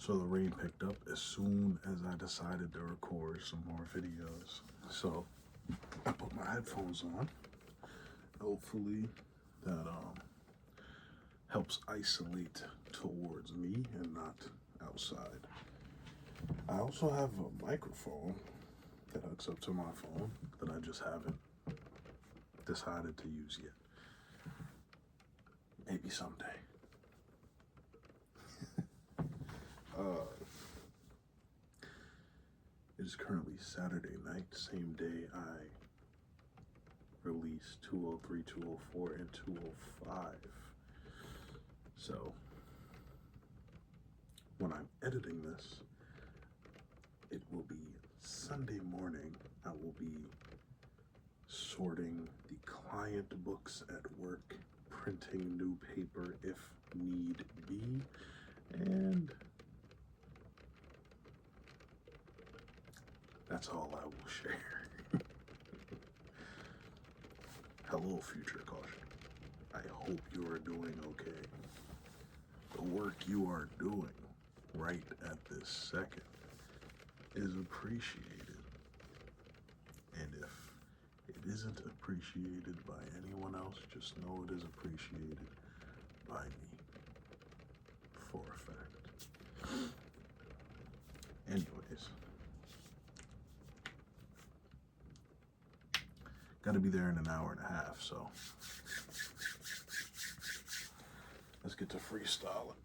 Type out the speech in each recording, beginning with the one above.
So the rain picked up as soon as I decided to record some more videos. So I put my headphones on. Hopefully that helps isolate towards me and not outside. I also have a microphone that hooks up to my phone that I just haven't decided to use yet. Maybe someday. It is currently Saturday night, same day I released 203, 204, and 205. So, when I'm editing this, it will be Sunday morning. I will be sorting the client books at work, printing new paper if need be, and that's all I will share. Hello, future caution. I hope you are doing okay. The work you are doing right at this second is appreciated. And if it isn't appreciated by anyone else, just know it is appreciated by me for a fact. Anyways, gotta be there in an hour and a half, so let's get to freestyling.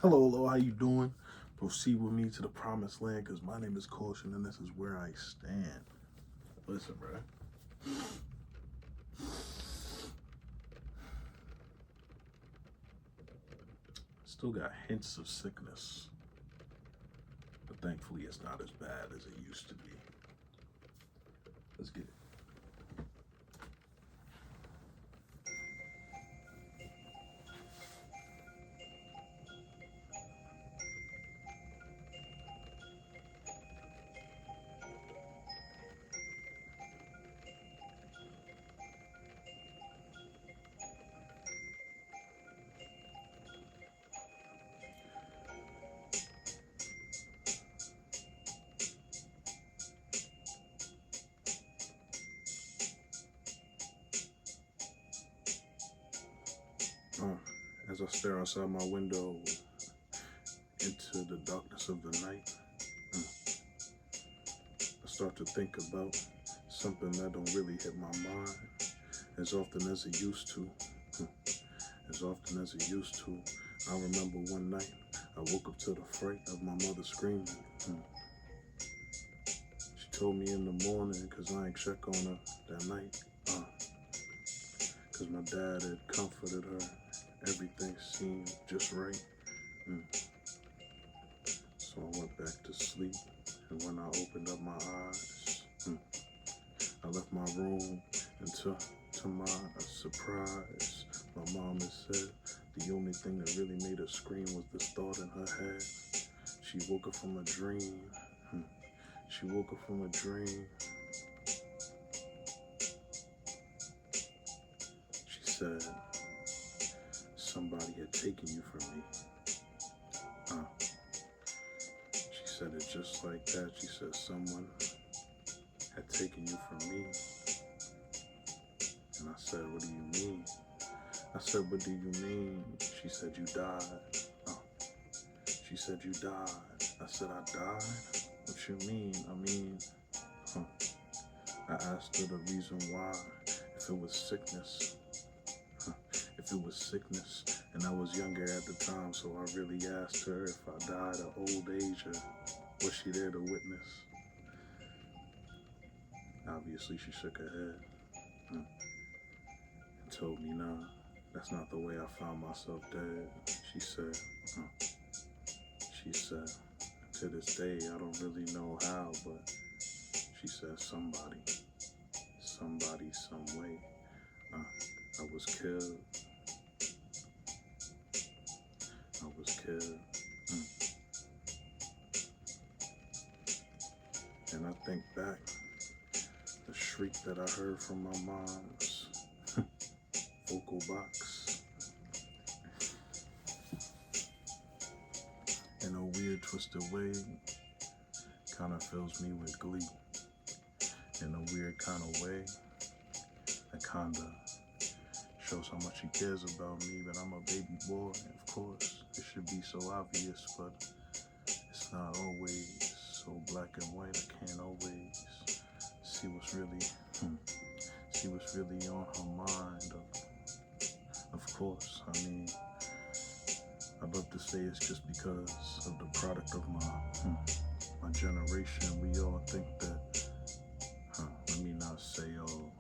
Hello, how you doing? Proceed with me to the promised land, because my name is Caution and this is where I stand. Listen, bro. Still got hints of sickness, but thankfully it's not as bad as it used to be. Let's get it. As I stare outside my window into the darkness of the night, I start to think about something that don't really hit my mind as often as it used to. As often as it used to. I remember one night I woke up to the fright of my mother screaming. She told me in the morning, cause I ain't check on her that night. Cause my dad had comforted her. Everything seemed just right. So I went back to sleep, and when I opened up my eyes, I left my room, and to my surprise, my mom had said the only thing that really made her scream was this thought in her head. She woke up from a dream. She woke up from a dream. She said somebody had taken you from me. She said it just like that. She said someone had taken you from me. And I said, what do you mean? I said, what do you mean? She said, you died. She said, you died. I said, I died? What you mean? I asked her the reason why. If it was sickness. If it was sickness. And I was younger at the time, so I really asked her if I died of old age, or was she there to witness? Obviously, she shook her head and told me, nah, that's not the way I found myself dead. She said, to this day, I don't really know how, but she said somebody, some way, I was killed. I was killed. And I think back the shriek that I heard from my mom's vocal box. In a weird, twisted way, kind of fills me with glee. In a weird kind of way, that kind of shows how much he cares about me, but I'm a baby boy, and of course, it should be so obvious, but it's not always so black and white. I can't always see what's really on her mind. Of course, I mean, I'd love to say it's just because of the product of my generation. We all think that, let me not say all,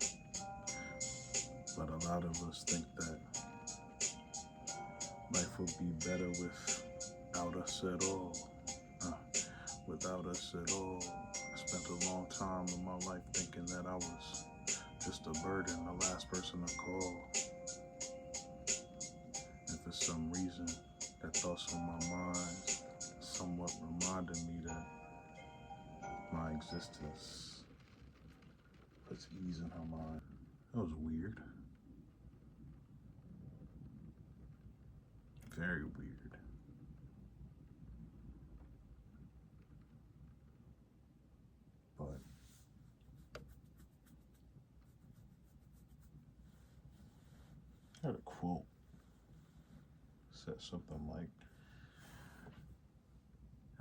but a lot of us think that life would be better without us at all. Without us at all. I spent a long time in my life thinking that I was just a burden, the last person to call. And for some reason, that thoughts on my mind somewhat reminded me that my existence puts ease in her mind. That was weird. Very weird. But I had a quote. Said something like,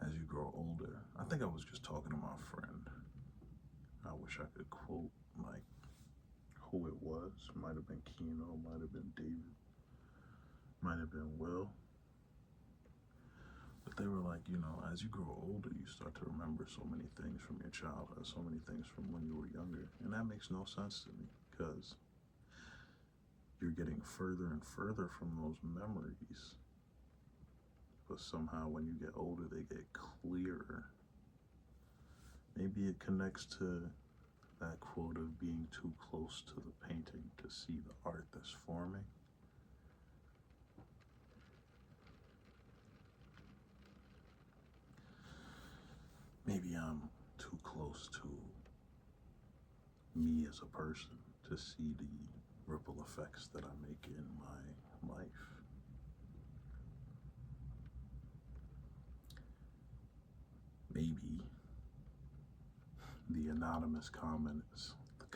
as you grow older, I think I was just talking to my friend. I wish I could quote like who it was. Might have been Keno, might have been David, might have been Will. But they were like, as you grow older, you start to remember so many things from your childhood, so many things from when you were younger. And that makes no sense to me, because you're getting further and further from those memories. But somehow when you get older, they get clearer. Maybe it connects to that quote of being too close to the painting to see the art that's forming. Maybe I'm too close to me as a person to see the ripple effects that I make in my life. Maybe the anonymous comments, the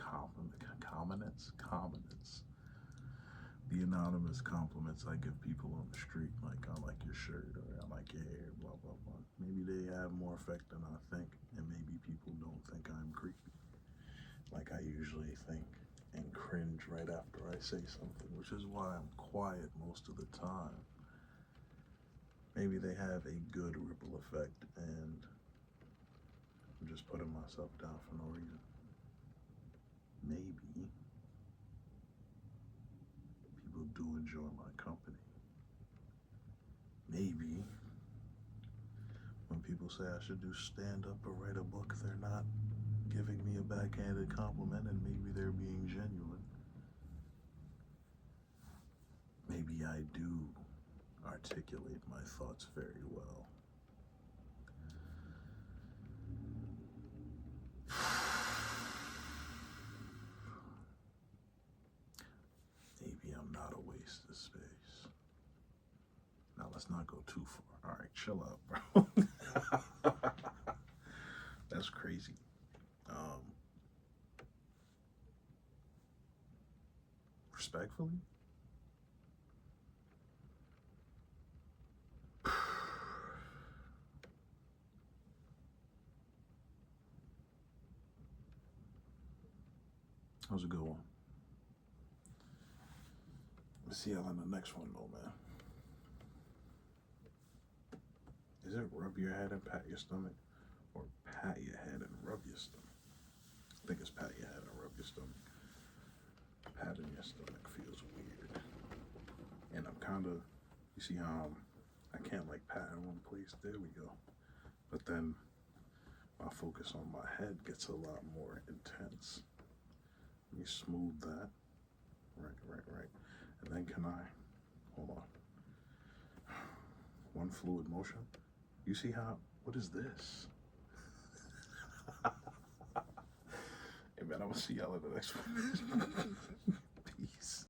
anonymous compliments I give people on the street, like I like your shirt or I like your hair, blah, blah, blah. Maybe they have more effect than I think, and maybe people don't think I'm creepy, like I usually think, and cringe right after I say something, which is why I'm quiet most of the time. Maybe they have a good ripple effect, and I'm just putting myself down for no reason. Maybe people do enjoy my company. Maybe when people say I should do stand-up or write a book, they're not giving me a backhanded compliment, and maybe they're being genuine. Maybe I do articulate my thoughts very well. Maybe I'm not a waste of space. Now let's not go too far. All right, chill out, bro. That's crazy. Respectfully, that was a good one. Let's see y'all on the next one, though, man. Is it rub your head and pat your stomach, or pat your head and rub your stomach? I think it's pat your head and rub your stomach. Patting your stomach feels weird. And I'm kind of, you see how I can't like pat in one place. There we go. But then my focus on my head gets a lot more intense. Let me smooth that. Right. And then hold on. One fluid motion. You see how, what is this? man. I will see y'all in the next one.